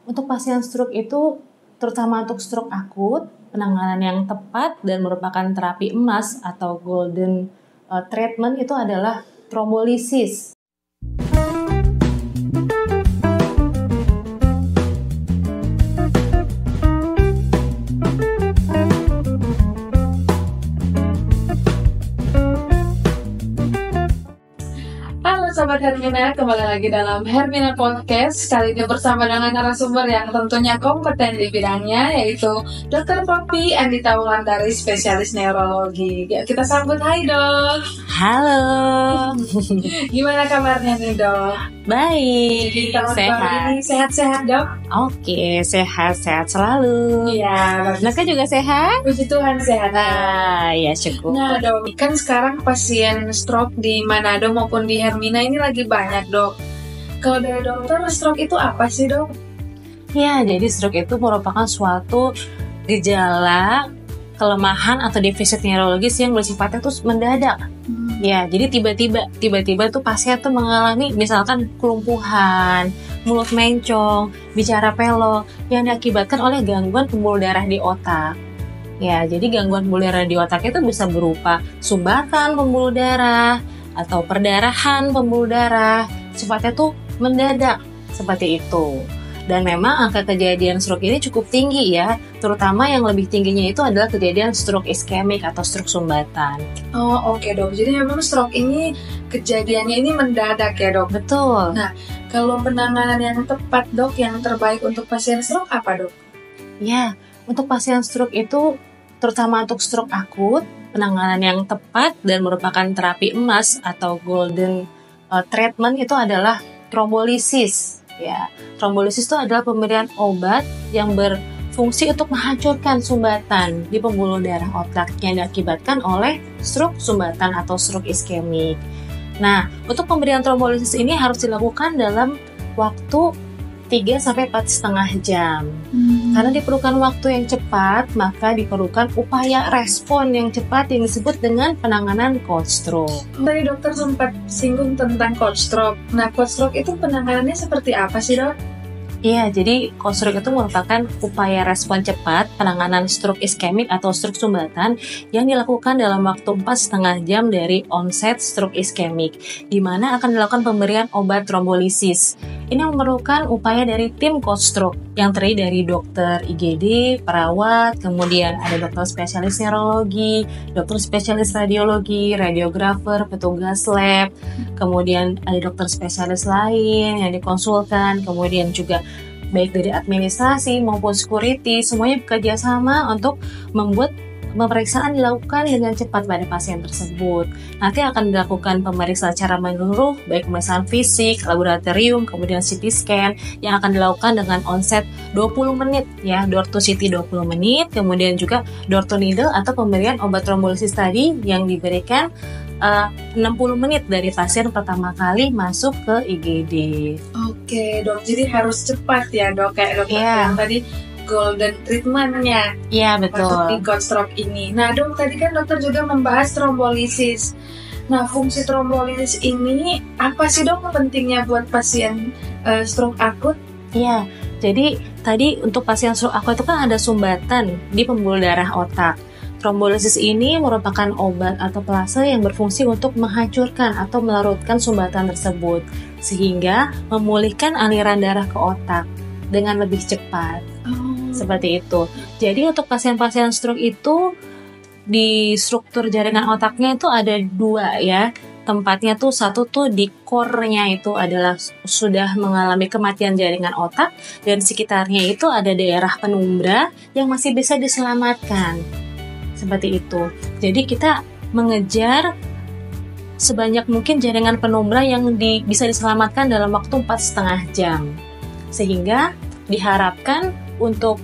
Untuk pasien stroke itu, terutama untuk stroke akut, penanganan yang tepat dan merupakan terapi emas atau golden treatment itu adalah trombolisis. Sobat Hermina, kembali lagi dalam Hermina Podcast. Kali ini bersama dengan narasumber yang tentunya kompeten di bidangnya, yaitu Dr. Poppy Andita Wulandari, spesialis neurologi. Ya, kita sambut, hai dok. Halo. Gimana kabarnya nih dok? Baik, sehat. Sehat-sehat dok? Oke, sehat-sehat selalu. Iya. Naka juga sehat? Puji Tuhan sehat. Ya syukur. Nah dok, kan sekarang pasien stroke di Manado maupun di Hermina ini lagi banyak dok. Kalau dari dokter, stroke itu apa sih dok? Ya, jadi stroke itu merupakan suatu gejala kelemahan atau defisit neurologis yang bersifatnya tuh mendadak. Ya, jadi tiba-tiba tuh pasien tuh mengalami misalkan kelumpuhan, mulut mencong, bicara pelok yang diakibatkan oleh gangguan pembuluh darah di otak. Ya, jadi gangguan pembuluh darah di otak itu bisa berupa sumbatan pembuluh darah atau perdarahan pembuluh darah, sifatnya tuh mendadak seperti itu. Dan memang angka kejadian stroke ini cukup tinggi ya, terutama yang lebih tingginya itu adalah kejadian stroke iskemik atau stroke sumbatan. Oh oke dok, jadi memang stroke ini kejadiannya ini mendadak ya dok? Betul. Nah, kalau penanganan yang tepat dok, yang terbaik untuk pasien stroke apa dok? Ya, untuk pasien stroke itu, terutama untuk stroke akut, penanganan yang tepat dan merupakan terapi emas atau golden treatment itu adalah trombolisis. Ya, trombolisis itu adalah pemberian obat yang berfungsi untuk menghancurkan sumbatan di pembuluh darah otak yang diakibatkan oleh stroke sumbatan atau stroke iskemik. Nah, untuk pemberian trombolisis ini harus dilakukan dalam waktu 3-4,5 jam. Karena diperlukan waktu yang cepat, maka diperlukan upaya respon yang cepat yang disebut dengan penanganan cold stroke. Tadi dokter sempat singgung tentang cold stroke. Nah, cold stroke itu penanganannya seperti apa sih dok? Iya, jadi cold stroke itu merupakan upaya respon cepat penanganan stroke iskemik atau stroke sumbatan yang dilakukan dalam waktu 4,5 jam dari onset stroke iskemik, di mana akan dilakukan pemberian obat trombolisis. Ini memerlukan upaya dari tim cold stroke yang terdiri dari dokter IGD, perawat, kemudian ada dokter spesialis neurologi, dokter spesialis radiologi, radiografer, petugas lab, kemudian ada dokter spesialis lain yang dikonsulkan, kemudian juga baik dari administrasi maupun security, semuanya bekerja sama untuk membuat pemeriksaan dilakukan dengan cepat pada pasien tersebut. Nanti akan dilakukan pemeriksaan secara menyeluruh, baik pemeriksaan fisik, laboratorium, kemudian CT scan yang akan dilakukan dengan onset 20 menit ya, door to CT 20 menit, kemudian juga door to needle atau pemberian obat trombolisis tadi yang diberikan 60 menit dari pasien pertama kali masuk ke IGD. Oke dok, jadi harus cepat ya dok, kayak dokter yang tadi golden treatment-nya. Iya betul. Untuk di cold stroke ini. Nah dok, tadi kan dokter juga membahas trombolisis. Nah, fungsi trombolisis ini apa sih dok pentingnya buat pasien stroke akut? Iya, jadi tadi untuk pasien stroke akut itu kan ada sumbatan di pembuluh darah otak. Trombolisis ini merupakan obat atau pelase yang berfungsi untuk menghancurkan atau melarutkan sumbatan tersebut, sehingga memulihkan aliran darah ke otak dengan lebih cepat. Seperti itu. Jadi untuk pasien-pasien stroke itu di struktur jaringan otaknya itu ada 2 ya. Tempatnya tuh satu tuh di core-nya itu adalah sudah mengalami kematian jaringan otak, dan sekitarnya itu ada daerah penumbra yang masih bisa diselamatkan. Seperti itu. Jadi kita mengejar sebanyak mungkin jaringan penumbra yang bisa diselamatkan dalam waktu 4,5 jam. Sehingga diharapkan untuk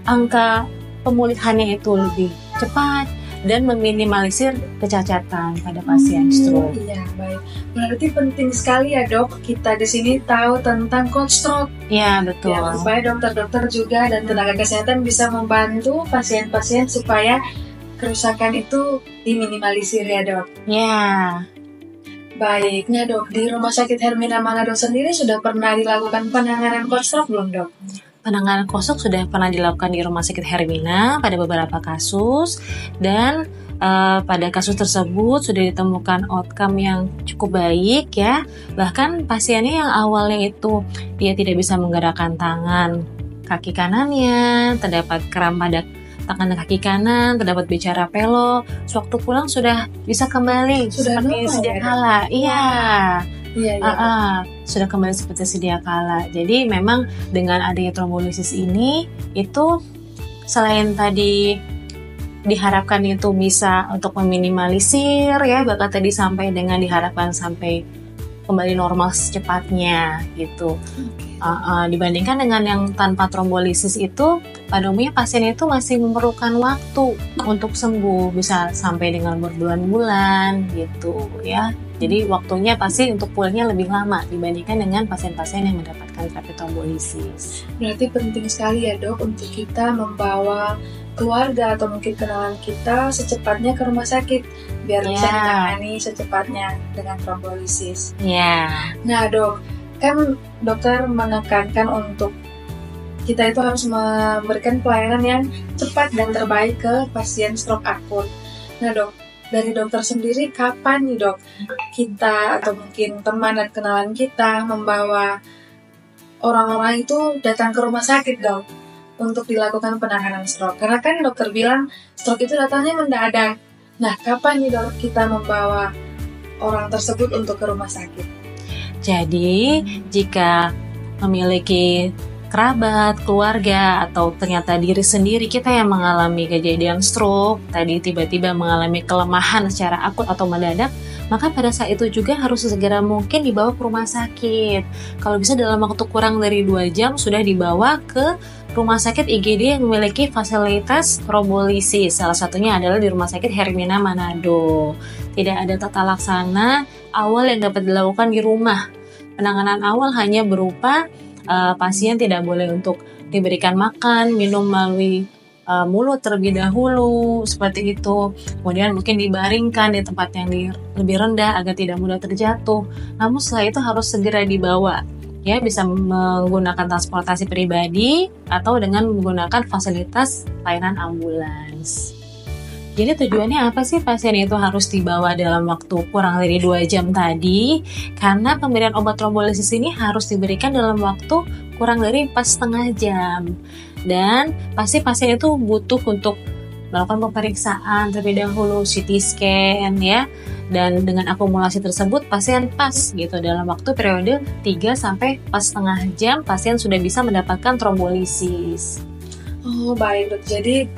angka pemulihannya itu lebih cepat dan meminimalisir kecacatan pada pasien stroke. Iya, baik. Berarti penting sekali ya dok, kita di sini tahu tentang cold stroke. Iya, betul. Ya, supaya dokter-dokter juga dan tenaga kesehatan bisa membantu pasien-pasien supaya kerusakan itu diminimalisir ya dok. Iya. Baik, nah dok, di Rumah Sakit Hermina Manado sendiri sudah pernah dilakukan penanganan stroke belum dok? Penanganan kosok sudah pernah dilakukan di Rumah Sakit Hermina pada beberapa kasus, dan pada kasus tersebut sudah ditemukan outcome yang cukup baik ya. Bahkan pasiennya yang awalnya itu dia tidak bisa menggerakkan tangan kaki kanannya, terdapat kram pada tangan dan kaki kanan, terdapat bicara pelo, sewaktu pulang sudah bisa kembali Sudah seperti normal sedia ya, Dok? kala. Iya. Iya. Sudah kembali seperti sedia kala. Jadi memang dengan adanya trombolisis ini itu selain tadi diharapkan itu bisa untuk meminimalisir ya, bahkan tadi sampai dengan diharapkan sampai kembali normal secepatnya gitu. Dibandingkan dengan yang tanpa trombolisis itu, pada umumnya pasien itu masih memerlukan waktu untuk sembuh, bisa sampai dengan berbulan-bulan gitu ya. Jadi waktunya pasti untuk pulihnya lebih lama dibandingkan dengan pasien-pasien yang mendapatkan terapi trombolisis. Berarti penting sekali ya dok untuk kita membawa keluarga atau mungkin kenalan kita secepatnya ke rumah sakit biar bisa ditangani secepatnya dengan trombolisis. Nah dok, kan dokter menekankan untuk kita itu harus memberikan pelayanan yang cepat dan terbaik ke pasien stroke akut. Nah dok, dari dokter sendiri kapan nih dok kita atau mungkin teman dan kenalan kita membawa orang-orang itu datang ke rumah sakit dok untuk dilakukan penanganan stroke? Karena kan dokter bilang stroke itu datangnya mendadak. Nah kapan nih dok kita membawa orang tersebut untuk ke rumah sakit? Jadi jika memiliki kerabat, keluarga, atau ternyata diri sendiri kita yang mengalami kejadian stroke, tadi tiba-tiba mengalami kelemahan secara akut atau mendadak, maka pada saat itu juga harus segera mungkin dibawa ke rumah sakit. Kalau bisa dalam waktu kurang dari 2 jam sudah dibawa ke rumah sakit IGD yang memiliki fasilitas trombolisis. Salah satunya adalah di Rumah Sakit Hermina Manado. Tidak ada tata laksana awal yang dapat dilakukan di rumah. Penanganan awal hanya berupa pasien tidak boleh untuk diberikan makan, minum melalui mulut terlebih dahulu, seperti itu. Kemudian mungkin dibaringkan di tempat yang lebih rendah agar tidak mudah terjatuh. Namun setelah itu harus segera dibawa, ya, bisa menggunakan transportasi pribadi atau dengan menggunakan fasilitas layanan ambulans. Jadi tujuannya apa sih pasien itu harus dibawa dalam waktu kurang dari 2 jam tadi? Karena pemberian obat trombolisis ini harus diberikan dalam waktu kurang dari 4,5 jam. Dan pasti pasien itu butuh untuk melakukan pemeriksaan terlebih dahulu, CT scan ya. Dan dengan akumulasi tersebut pasien pas gitu dalam waktu periode 3 sampai 4,5 jam pasien sudah bisa mendapatkan trombolisis. Oh baik dok, jadi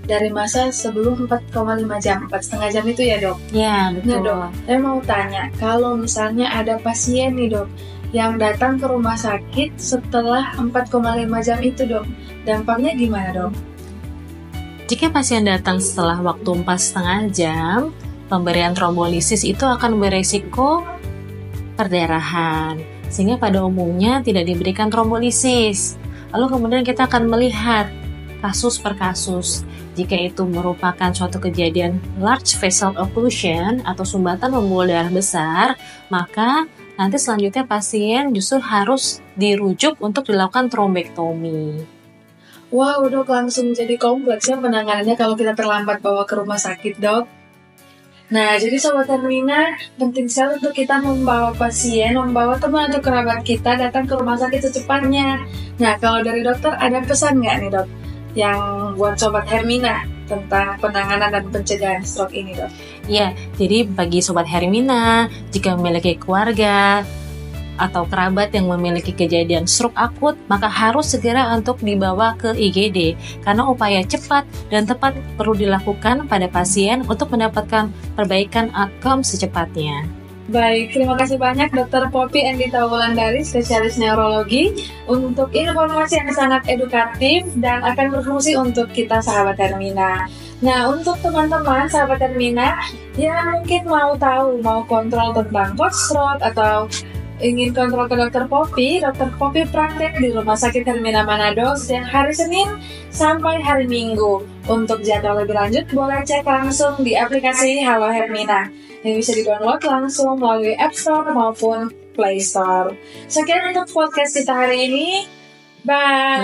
dari masa sebelum 4,5 jam, 4,5 jam itu ya dok? Ya betul. Nah dok, saya mau tanya, kalau misalnya ada pasien nih dok, yang datang ke rumah sakit setelah 4,5 jam itu dok, dampaknya gimana dok? Jika pasien datang setelah waktu 4,5 jam, pemberian trombolisis itu akan beresiko perdarahan, sehingga pada umumnya tidak diberikan trombolisis. Lalu kemudian kita akan melihat kasus per kasus. Jika itu merupakan suatu kejadian large vessel occlusion atau sumbatan pembuluh darah besar, maka nanti selanjutnya pasien justru harus dirujuk untuk dilakukan trombektomi. Wow dok, langsung jadi kompleks ya penanganannya kalau kita terlambat bawa ke rumah sakit dok. Nah jadi Sobat Hermina, penting sekali untuk kita membawa pasien, membawa teman atau kerabat kita datang ke rumah sakit secepatnya. Nah kalau dari dokter ada pesan nggak nih dok yang buat Sobat Hermina tentang penanganan dan pencegahan stroke ini dok? Ya, jadi bagi Sobat Hermina, jika memiliki keluarga atau kerabat yang memiliki kejadian stroke akut, maka harus segera untuk dibawa ke IGD karena upaya cepat dan tepat perlu dilakukan pada pasien untuk mendapatkan perbaikan outcome secepatnya. Baik, terima kasih banyak Dr. Poppy Endita Wulandari, spesialis neurologi, untuk informasi yang sangat edukatif dan akan berfungsi untuk kita sahabat Hermina. Nah, untuk teman-teman sahabat Hermina yang mungkin mau tahu, mau kontrol tentang post-stroke atau Ingin kontrol ke Dokter Poppy praktek di Rumah Sakit Hermina Manado setiap hari Senin sampai hari Minggu. Untuk jadwal lebih lanjut, boleh cek langsung di aplikasi Halo Hermina yang bisa di-download langsung melalui App Store maupun Play Store. Sekian untuk podcast kita hari ini. Bye!